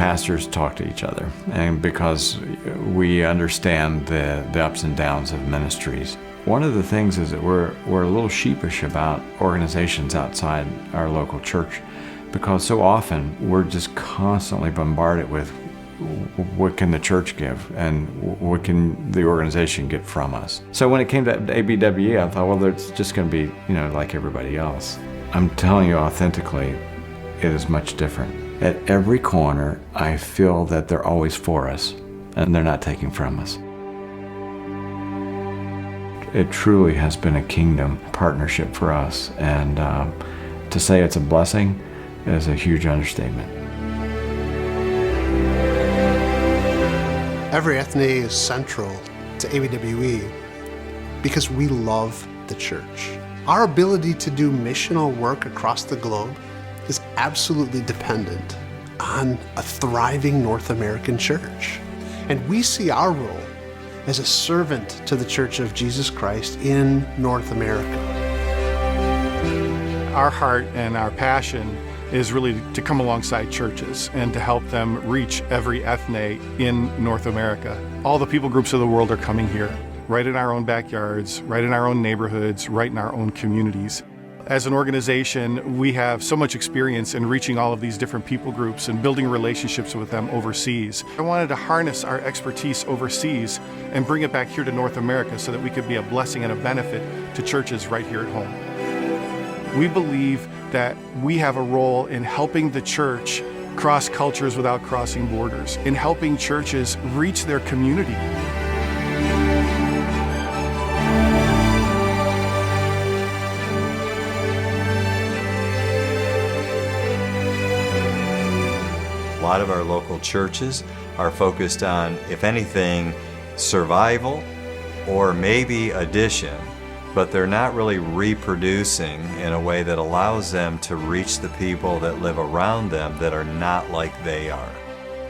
pastors talk to each other, and because we understand the ups and downs of ministries. One of the things is that we're a little sheepish about organizations outside our local church, because so often we're just constantly bombarded with what can the church give and what can the organization get from us. So when it came to ABWE, I thought, well, it's just going to be, like everybody else. I'm telling you authentically, it is much different. At every corner, I feel that they're always for us and they're not taking from us. It truly has been a kingdom partnership for us, and to say it's a blessing is a huge understatement. EveryEthne is central to ABWE because we love the church. Our ability to do missional work across the globe is absolutely dependent on a thriving North American church. And we see our role as a servant to the Church of Jesus Christ in North America. Our heart and our passion is really to come alongside churches and to help them reach EveryEthne in North America. All the people groups of the world are coming here, right in our own backyards, right in our own neighborhoods, right in our own communities. As an organization, we have so much experience in reaching all of these different people groups and building relationships with them overseas. I wanted to harness our expertise overseas and bring it back here to North America so that we could be a blessing and a benefit to churches right here at home. We believe that we have a role in helping the church cross cultures without crossing borders, in helping churches reach their community. A lot of our local churches are focused on, if anything, survival or maybe addition, but they're not really reproducing in a way that allows them to reach the people that live around them that are not like they are.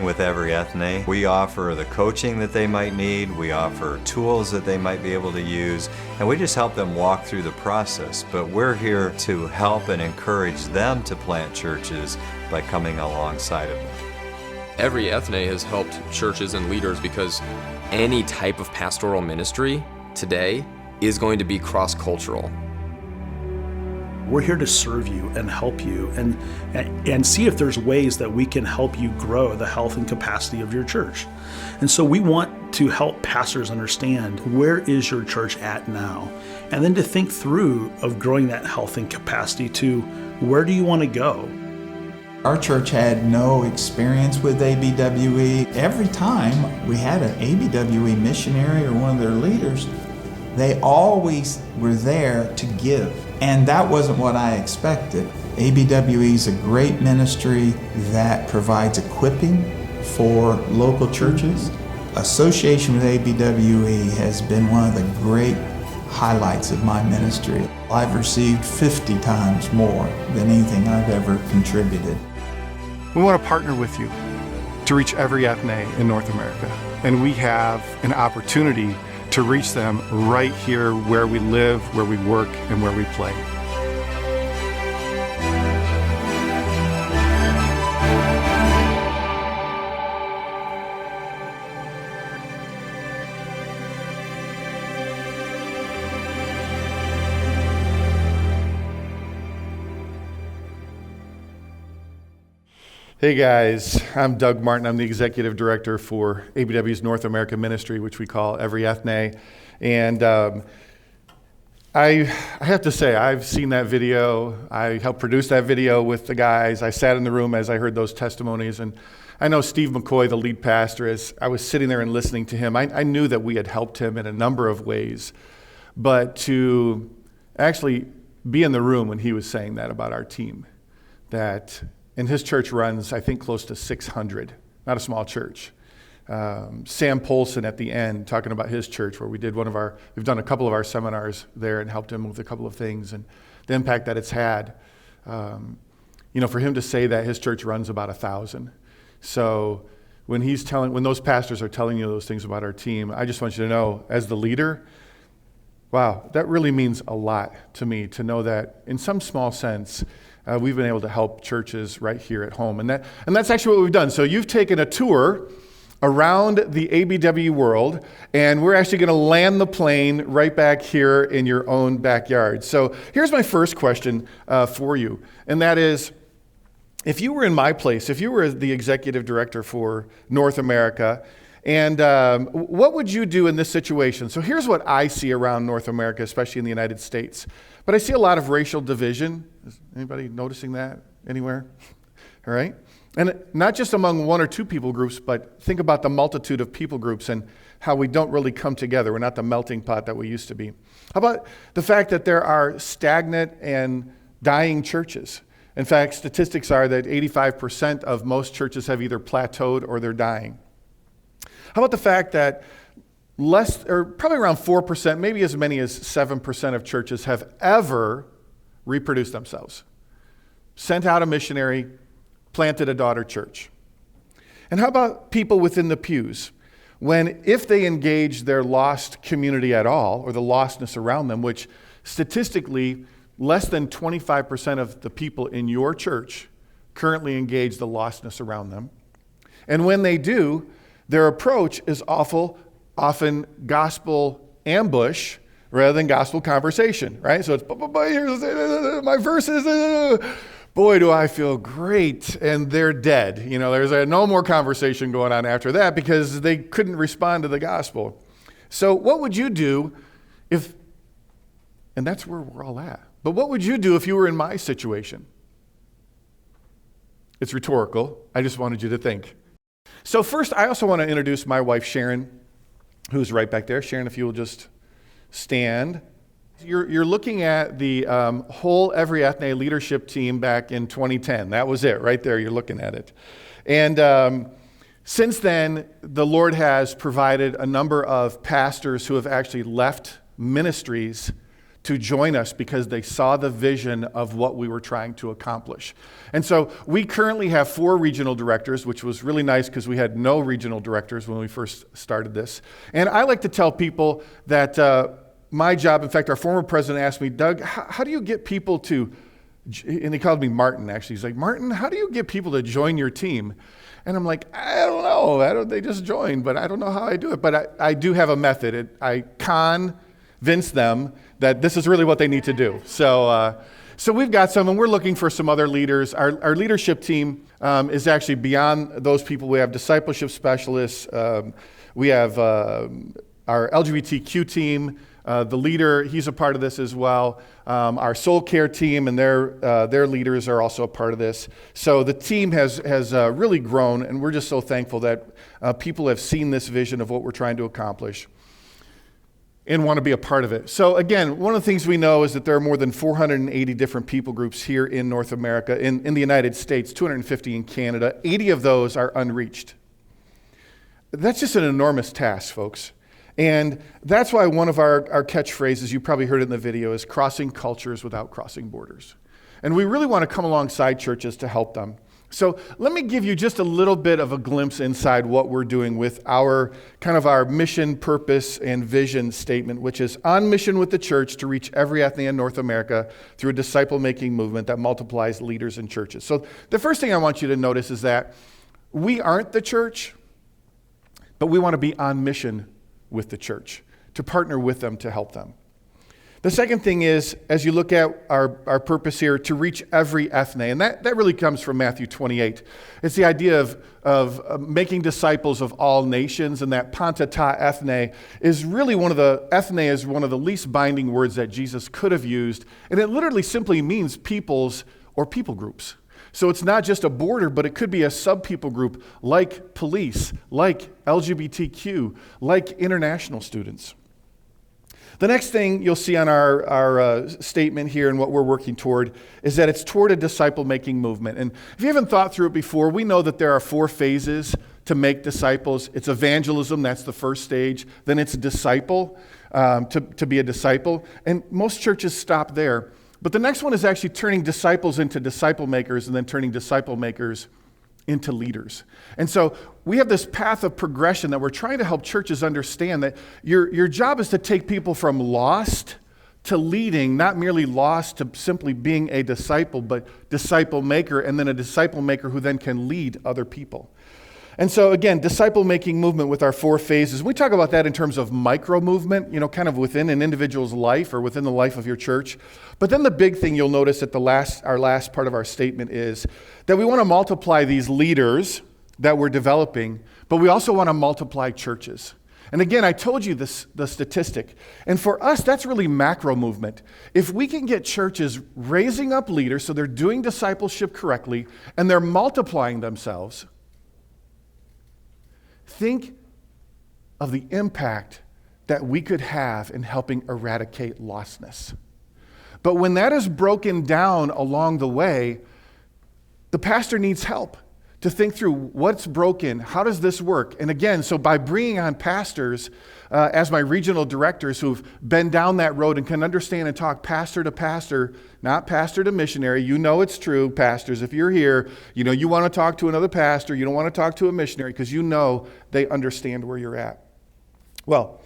With EveryEthne, we offer the coaching that they might need, we offer tools that they might be able to use, and we just help them walk through the process. But we're here to help and encourage them to plant churches by coming alongside of them. EveryEthne has helped churches and leaders because any type of pastoral ministry today is going to be cross-cultural. We're here to serve you and help you and see if there's ways that we can help you grow the health and capacity of your church. And so we want to help pastors understand, where is your church at now? And then to think through of growing that health and capacity to, where do you want to go? Our church had no experience with ABWE. Every time we had an ABWE missionary or one of their leaders, they always were there to give. And that wasn't what I expected. ABWE is a great ministry that provides equipping for local churches. Association with ABWE has been one of the great highlights of my ministry. I've received 50 times more than anything I've ever contributed. We want to partner with you to reach EveryEthne in North America. And we have an opportunity to reach them right here where we live, where we work, and where we play. Hey guys, I'm Doug Martin. I'm the Executive Director for ABW's North America Ministry, which we call EveryEthne. And I have to say, I've seen that video. I helped produce that video with the guys. I sat in the room as I heard those testimonies. And I know Steve McCoy, the lead pastor, as I was sitting there and listening to him, I knew that we had helped him in a number of ways. But to actually be in the room when he was saying that about our team, that and his church runs, I think, close to 600, not a small church. Sam Polson at the end, talking about his church, where we've done a couple of our seminars there and helped him with a couple of things and the impact that it's had. For him to say that his church runs about 1,000. So when those pastors are telling you those things about our team, I just want you to know, as the leader, wow, that really means a lot to me to know that in some small sense, we've been able to help churches right here at home. And that's actually what we've done. So you've taken a tour around the ABWE world, and we're actually going to land the plane right back here in your own backyard. So here's my first question for you, and that is, if you were in my place, if you were the executive director for North America, and what would you do in this situation? So here's what I see around North America, especially in the United States. But I see a lot of racial division. Is anybody noticing that anywhere? All right. And not just among one or two people groups, but think about the multitude of people groups and how we don't really come together. We're not the melting pot that we used to be. How about the fact that there are stagnant and dying churches? In fact, statistics are that 85% of most churches have either plateaued or they're dying. How about the fact that probably around 4%, maybe as many as 7% of churches have ever reproduced themselves, sent out a missionary, planted a daughter church? And how about people within the pews? If they engage their lost community at all, or the lostness around them, which statistically less than 25% of the people in your church currently engage the lostness around them. And when they do, their approach is often gospel ambush rather than gospel conversation, right? So it's, here's my verses, boy, do I feel great, and they're dead. There's no more conversation going on after that because they couldn't respond to the gospel. So what would you do and that's where we're all at, but what would you do if you were in my situation? It's rhetorical. I just wanted you to think. So first, I also want to introduce my wife, Sharon, who's right back there. Sharon, if you will just stand. You're looking at the whole EveryEthne leadership team back in 2010. That was it, right there. You're looking at it. And since then, the Lord has provided a number of pastors who have actually left ministries to join us because they saw the vision of what we were trying to accomplish. And so we currently have 4 regional directors, which was really nice because we had no regional directors when we first started this. And I like to tell people that my job, in fact, our former president asked me, Doug, how do you get people to, and he called me Martin, actually. He's like, Martin, how do you get people to join your team? And I'm like, I don't know. They just join, but I don't know how I do it. But I do have a method. I convince them that this is really what they need to do. So we've got some, and we're looking for some other leaders. Our leadership team is actually beyond those people. We have discipleship specialists. We have our LGBTQ team. The leader, he's a part of this as well. Our soul care team and their leaders are also a part of this. So the team has really grown, and we're just so thankful that people have seen this vision of what we're trying to accomplish and want to be a part of it. So again, one of the things we know is that there are more than 480 different people groups here in North America, in the United States, 250 in Canada. 80 of those are unreached. That's just an enormous task, folks. And that's why one of our catchphrases, you probably heard it in the video, is crossing cultures without crossing borders. And we really want to come alongside churches to help them. So let me give you just a little bit of a glimpse inside what we're doing with our mission, purpose, and vision statement, which is on mission with the church to reach every ethne in North America through a disciple-making movement that multiplies leaders in churches. So the first thing I want you to notice is that we aren't the church, but we want to be on mission with the church, to partner with them to help them. The second thing is, as you look at our purpose here, to reach every ethne, and that really comes from Matthew 28. It's the idea of making disciples of all nations, and that panta ta ethne is really ethne is one of the least binding words that Jesus could have used, and it literally simply means peoples or people groups. So it's not just a border, but it could be a sub-people group like police, like LGBTQ, like international students. The next thing you'll see on our statement here and what we're working toward is that it's toward a disciple-making movement. And if you haven't thought through it before, we know that there are 4 phases to make disciples. It's evangelism, that's the first stage. Then it's disciple, to be a disciple. And most churches stop there. But the next one is actually turning disciples into disciple makers and then turning disciple makers into leaders. And so we have this path of progression that we're trying to help churches understand that your job is to take people from lost to leading, not merely lost to simply being a disciple, but disciple maker, and then a disciple maker who then can lead other people. And so again, disciple making movement with our 4 phases. We talk about that in terms of micro movement, kind of within an individual's life or within the life of your church. But then the big thing you'll notice at our last part of our statement is that we want to multiply these leaders that we're developing, but we also want to multiply churches. And again, I told you this, the statistic. And for us, that's really macro movement. If we can get churches raising up leaders so they're doing discipleship correctly and they're multiplying themselves, think of the impact that we could have in helping eradicate lostness. But when that is broken down along the way, the pastor needs help to think through what's broken, how does this work? And again, so by bringing on pastors as my regional directors who've been down that road and can understand and talk pastor to pastor, not pastor to missionary. You know it's true, pastors. If you're here, you want to talk to another pastor. You don't want to talk to a missionary because they understand where you're at. Well,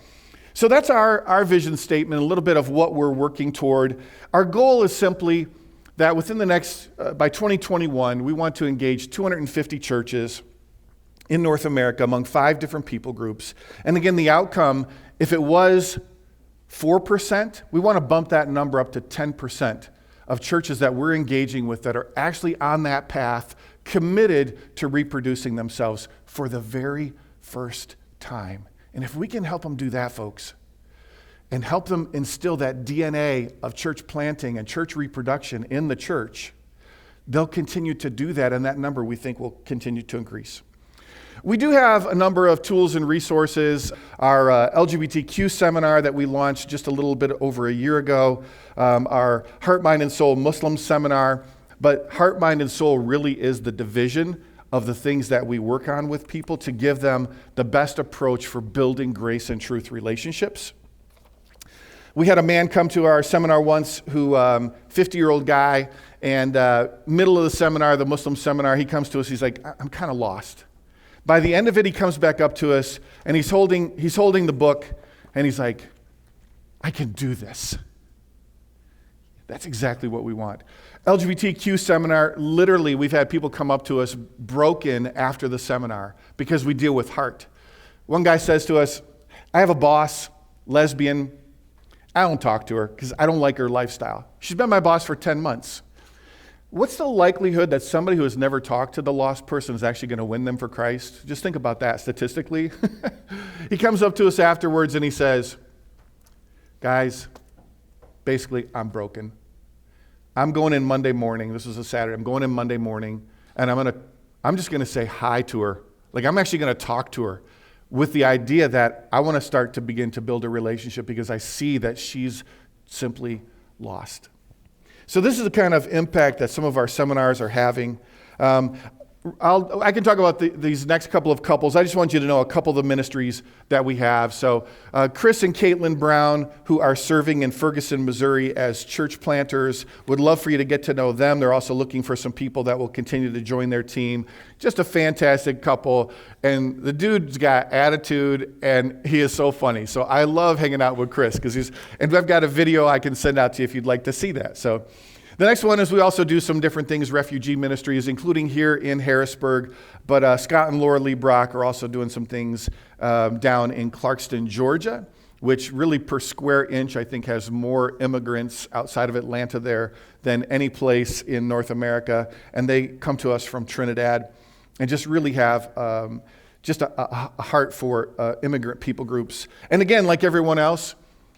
so that's our vision statement, a little bit of what we're working toward. Our goal is simply that within the next, by 2021, we want to engage 250 churches in North America among 5 different people groups. And again, the outcome, if it was 4%, we want to bump that number up to 10% of churches that we're engaging with that are actually on that path, committed to reproducing themselves for the very first time. And if we can help them do that, folks, and help them instill that DNA of church planting and church reproduction in the church, they'll continue to do that, and that number we think will continue to increase. We do have a number of tools and resources. Our LGBTQ seminar that we launched just a little bit over a year ago, our Heart, Mind, and Soul Muslim seminar, but Heart, Mind, and Soul really is the division of the things that we work on with people to give them the best approach for building grace and truth relationships. We had a man come to our seminar once who, 50-year-old guy, and middle of the seminar, the Muslim seminar, he comes to us, he's like, I'm kind of lost. By the end of it, he comes back up to us, and he's holding the book, and he's like, I can do this. That's exactly what we want. LGBTQ seminar, literally, we've had people come up to us broken after the seminar because we deal with heart. One guy says to us, I have a boss, lesbian. I don't talk to her because I don't like her lifestyle. She's been my boss for 10 months. What's the likelihood that somebody who has never talked to the lost person is actually going to win them for Christ? Just think about that statistically. He comes up to us afterwards and he says, guys, basically, I'm broken. I'm going in Monday morning. This was a Saturday. I'm going in Monday morning, and I'm just going to say hi to her. Like, I'm actually going to talk to her with the idea that I want to start to begin to build a relationship because I see that she's simply lost. So this is the kind of impact that some of our seminars are having. I can talk about these next couple of couples. I just want you to know a couple of the ministries that we have. So Chris and Caitlin Brown, who are serving in Ferguson, Missouri as church planters, would love for you to get to know them. They're also looking for some people that will continue to join their team. Just a fantastic couple. And the dude's got attitude, and he is so funny. So I love hanging out with Chris, and I've got a video I can send out to you if you'd like to see that. So the next one is we also do some different things, refugee ministries, including here in Harrisburg. But Scott and Laura Lee Brock are also doing some things down in Clarkston, Georgia, which really per square inch, I think, has more immigrants outside of Atlanta there than any place in North America. And they come to us from Trinidad and just really have just a heart for immigrant people groups. And again, like everyone else,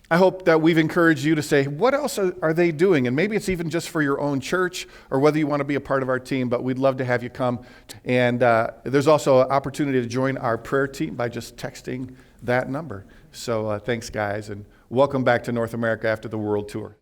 I hope that we've encouraged you to say, what else are they doing? And maybe it's even just for your own church or whether you want to be a part of our team, but we'd love to have you come. And there's also an opportunity to join our prayer team by just texting that number. So thanks, guys, and welcome back to North America after the world tour.